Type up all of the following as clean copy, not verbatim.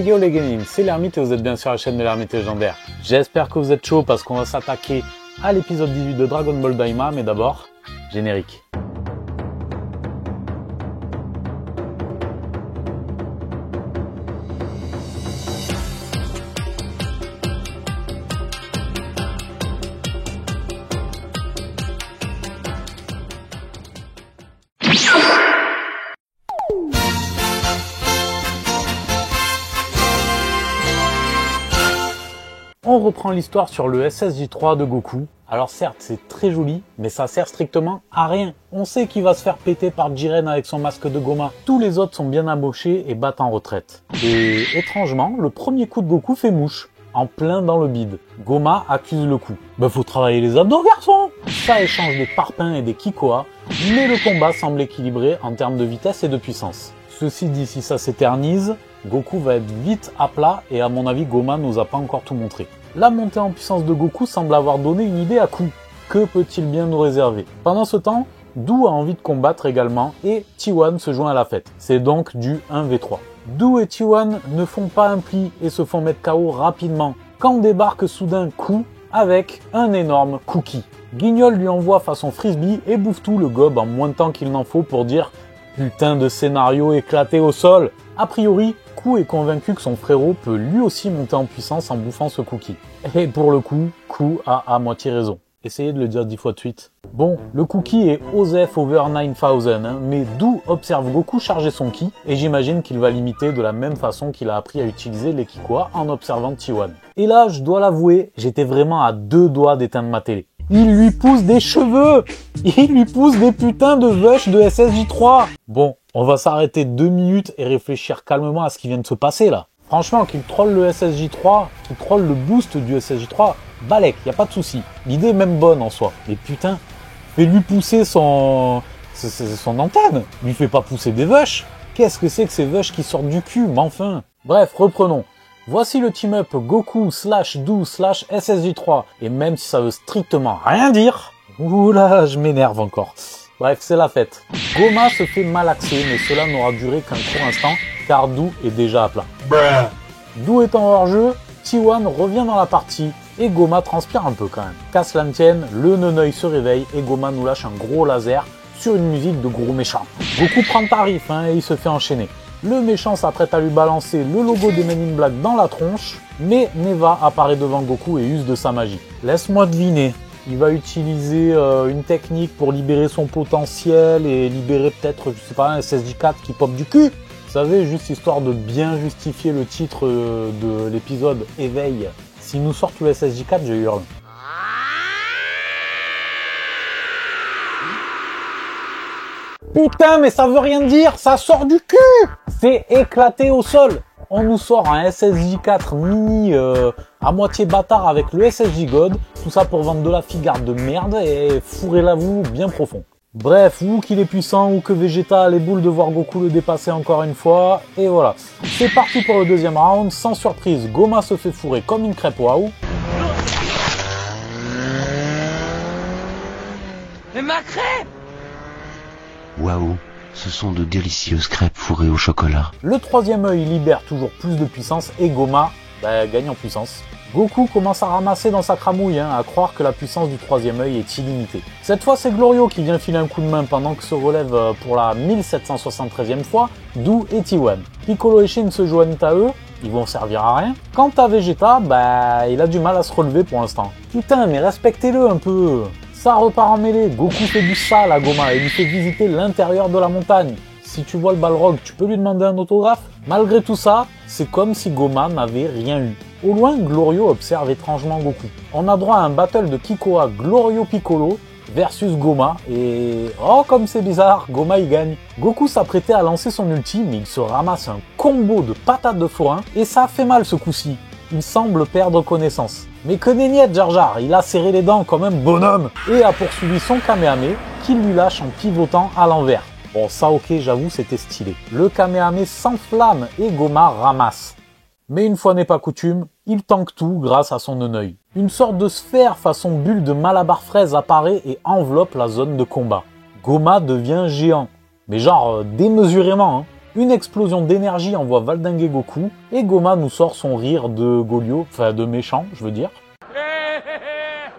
yo les gamins, c'est l'Ermite et vous êtes bien sur la chaîne de l'Ermite légendaire. J'espère que vous êtes chaud parce qu'on va s'attaquer à l'épisode 18 de Dragon Ball Daima, mais d'abord, générique. On reprend l'histoire sur le SSJ3 de Goku. Alors certes, c'est très joli, mais ça sert strictement à rien. On sait qu'il va se faire péter par Jiren avec son masque de Goma. Tous les autres sont bien amochés et battent en retraite. Et étrangement, le premier coup de Goku fait mouche, en plein dans le bide. Goma accuse le coup. Bah faut travailler les abdos, garçon! Ça échange des parpaings et des kikoa, mais le combat semble équilibré en termes de vitesse et de puissance. Ceci dit, si ça s'éternise, Goku va être vite à plat et à mon avis Goma nous a pas encore tout montré. La montée en puissance de Goku semble avoir donné une idée à Ku. Que peut-il bien nous réserver? Pendant ce temps, Dou a envie de combattre également et T1 se joint à la fête. C'est donc du 1v3. Dou et T1 ne font pas un pli et se font mettre KO rapidement quand débarque soudain Ku avec un énorme cookie. Guignol lui envoie façon frisbee et bouffe tout le gobe en moins de temps qu'il n'en faut pour dire « Putain de scénario éclaté au sol !» A priori, Ku est convaincu que son frérot peut lui aussi monter en puissance en bouffant ce cookie. Et pour le coup, Ku a à moitié raison. Essayez de le dire 10 fois de suite. Bon, le cookie est OZEF over 9000, mais Dou observe Goku charger son ki, et j'imagine qu'il va l'imiter de la même façon qu'il a appris à utiliser les Kikoa en observant T1. Et là, je dois l'avouer, j'étais vraiment à 2 doigts d'éteindre ma télé. Il lui pousse des cheveux! Il lui pousse des putains de vaches de SSJ3! Bon, on va s'arrêter 2 minutes et réfléchir calmement à ce qui vient de se passer là. Franchement, qu'il troll le SSJ3, qu'il troll le boost du SSJ3, balèque, y a pas de souci. L'idée est même bonne en soi. Mais putain, fais-lui pousser son antenne. Lui fais pas pousser des vaches. Qu'est-ce que c'est que ces vaches qui sortent du cul, mais enfin. Bref, reprenons. Voici le team-up Goku / Dou / SSJ3. Et même si ça veut strictement rien dire, oula, je m'énerve encore. Bref, c'est la fête. Goma se fait malaxer, mais cela n'aura duré qu'un court instant, car Dou est déjà à plat. Dou étant hors jeu, T1 revient dans la partie, et Goma transpire un peu quand même. Qu'à cela ne tienne, le Neneuil se réveille, et Goma nous lâche un gros laser sur une musique de gros méchant. Goku prend tarif, et il se fait enchaîner. Le méchant s'apprête à lui balancer le logo des Men in Black dans la tronche, mais Neva apparaît devant Goku et use de sa magie. Laisse-moi deviner. Il va utiliser une technique pour libérer son potentiel et libérer peut-être, je sais pas, un SSJ4 qui pop du cul. Vous savez, juste histoire de bien justifier le titre de l'épisode Éveil. S'il nous sort tout le SSJ4, je hurle. Putain, mais ça veut rien dire, ça sort du cul! C'est éclaté au sol. On nous sort un SSJ4 mini à moitié bâtard avec le SSJ God, tout ça pour vendre de la figarde de merde et fourrez-la-vous bien profond. Bref, ou qu'il est puissant ou que Vegeta a les boules de voir Goku le dépasser encore une fois, et voilà. C'est parti pour le deuxième round, sans surprise, Goma se fait fourrer comme une crêpe waouh. Mais ma crêpe! Waouh, ce sont de délicieuses crêpes fourrées au chocolat. Le troisième œil libère toujours plus de puissance et Goma gagne en puissance. Goku commence à ramasser dans sa cramouille, à croire que la puissance du troisième œil est illimitée. Cette fois, c'est Glorio qui vient filer un coup de main pendant que se relèvent pour la 1773e fois Dou et T1. Piccolo et Shin se joignent à eux, ils vont servir à rien. Quant à Vegeta, il a du mal à se relever pour l'instant. Putain, mais respectez-le un peu. Ça repart en mêlée, Goku fait du sale à Goma et lui fait visiter l'intérieur de la montagne. Si tu vois le Balrog, tu peux lui demander un autographe. Malgré tout ça, c'est comme si Goma n'avait rien eu. Au loin, Glorio observe étrangement Goku. On a droit à un battle de Kikoa Glorio Piccolo versus Goma et... oh comme c'est bizarre, Goma il gagne. Goku s'apprêtait à lancer son ulti, mais il se ramasse un combo de patates de forain et ça a fait mal ce coup-ci. Il semble perdre connaissance. Mais que nenniette Jar Jar, il a serré les dents comme un bonhomme et a poursuivi son Kamehameha qu'il lui lâche en pivotant à l'envers. Bon ça ok, j'avoue c'était stylé. Le Kamehameha s'enflamme et Goma ramasse. Mais une fois n'est pas coutume, il tank tout grâce à son Neneuil. Une sorte de sphère façon bulle de Malabar fraise apparaît et enveloppe la zone de combat. Goma devient géant, mais genre démesurément. Une explosion d'énergie envoie valdinguer Goku, et Goma nous sort son rire de Golio, enfin de méchant, je veux dire.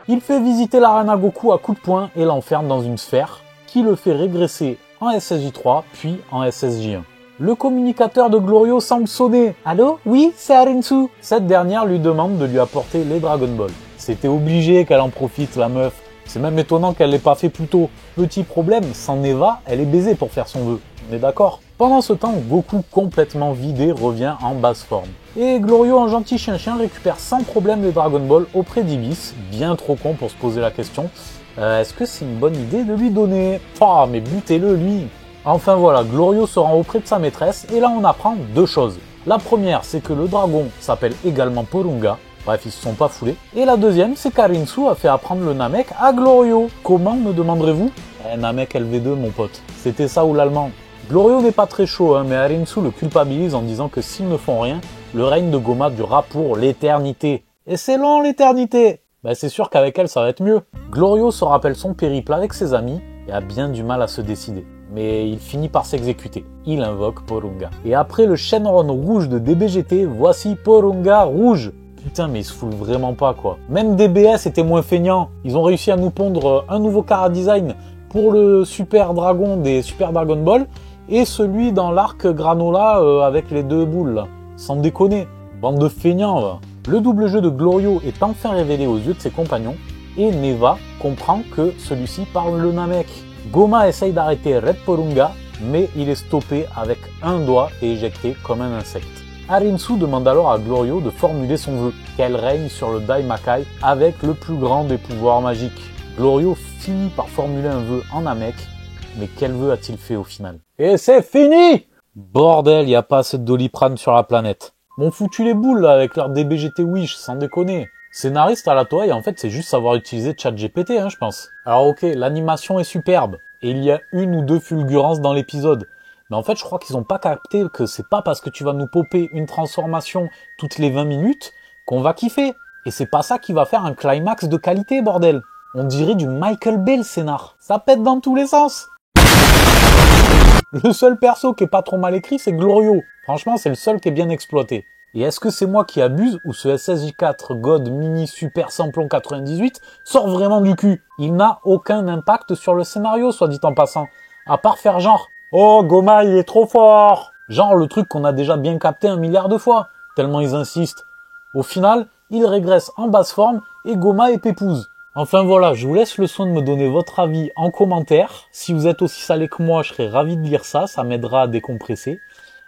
Il fait visiter l'arène à Goku à coups de poing et l'enferme dans une sphère, qui le fait régresser en SSJ3, puis en SSJ1. Le communicateur de Glorio semble sonner. « Allô? Oui, c'est Arinsu !» Cette dernière lui demande de lui apporter les Dragon Ball. C'était obligé qu'elle en profite, la meuf. C'est même étonnant qu'elle l'ait pas fait plus tôt. Petit problème, sans Neva, elle est baisée pour faire son vœu. On est d'accord? Pendant ce temps, Goku, complètement vidé, revient en basse forme. Et Glorio, en gentil chien-chien, récupère sans problème les Dragon Ball auprès d'Ibis. Bien trop con pour se poser la question. Est-ce que c'est une bonne idée de lui donner? Ah, mais butez-le, lui! Enfin voilà, Glorio se rend auprès de sa maîtresse, et là on apprend deux choses. La première, c'est que le dragon s'appelle également Porunga. Bref, ils se sont pas foulés. Et la deuxième, c'est qu'Arinsu a fait apprendre le Namek à Glorio. Comment, me demanderez-vous? Namek LV2, mon pote. C'était ça ou l'allemand. Glorio n'est pas très chaud, mais Arinsu le culpabilise en disant que s'ils ne font rien, le règne de Goma durera pour l'éternité. Et c'est long, l'éternité! C'est sûr qu'avec elle, ça va être mieux. Glorio se rappelle son périple avec ses amis et a bien du mal à se décider. Mais il finit par s'exécuter. Il invoque Porunga. Et après le Shenron rouge de DBGT, voici Porunga rouge. Putain, mais ils se foutent vraiment pas, quoi. Même DBS était moins feignant. Ils ont réussi à nous pondre un nouveau Chara Design pour le Super Dragon des Super Dragon Ball et celui dans l'arc Granola avec les deux boules, là. Sans déconner. Bande de feignants, va. Le double jeu de Glorio est enfin révélé aux yeux de ses compagnons et Neva comprend que celui-ci parle le Namek. Goma essaye d'arrêter Red Porunga, mais il est stoppé avec un doigt et éjecté comme un insecte. Arinsu demande alors à Glorio de formuler son vœu, qu'elle règne sur le Daimakai avec le plus grand des pouvoirs magiques. Glorio finit par formuler un vœu en Namek, mais quel vœu a-t-il fait au final? Et c'est fini! Bordel, y a pas assez de Doliprane sur la planète. M'ont foutu les boules là, avec leur DBGT Wish, sans déconner. Scénariste à la toile, et en fait c'est juste savoir utiliser ChatGPT, je pense. Alors ok, l'animation est superbe, et il y a une ou deux fulgurances dans l'épisode. Mais en fait je crois qu'ils ont pas capté que c'est pas parce que tu vas nous popper une transformation toutes les 20 minutes qu'on va kiffer. Et c'est pas ça qui va faire un climax de qualité, bordel. On dirait du Michael Bay le scénar. Ça pète dans tous les sens. Le seul perso qui est pas trop mal écrit, c'est Glorio. Franchement, c'est le seul qui est bien exploité. Et est-ce que c'est moi qui abuse ou ce SSJ4 God Mini Super Samplon 98 sort vraiment du cul? Il n'a aucun impact sur le scénario, soit dit en passant. À part faire genre « Oh, Goma, il est trop fort !» Genre le truc qu'on a déjà bien capté 1 milliard de fois, tellement ils insistent. Au final, il régresse en basse forme et Goma est pépouze. Enfin voilà, je vous laisse le soin de me donner votre avis en commentaire. Si vous êtes aussi salé que moi, je serais ravi de lire ça, ça m'aidera à décompresser.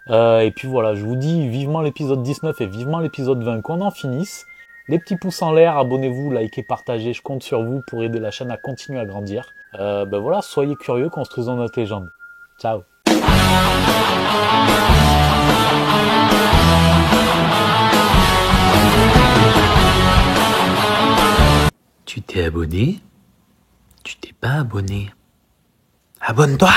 Et puis voilà, je vous dis vivement l'épisode 19 et vivement l'épisode 20 qu'on en finisse. Les petits pouces en l'air, abonnez-vous, likez, partagez, je compte sur vous pour aider la chaîne à continuer à grandir. Voilà, soyez curieux, construisons notre légende. Ciao. Tu t'es abonné? Tu t'es pas abonné? Abonne-toi!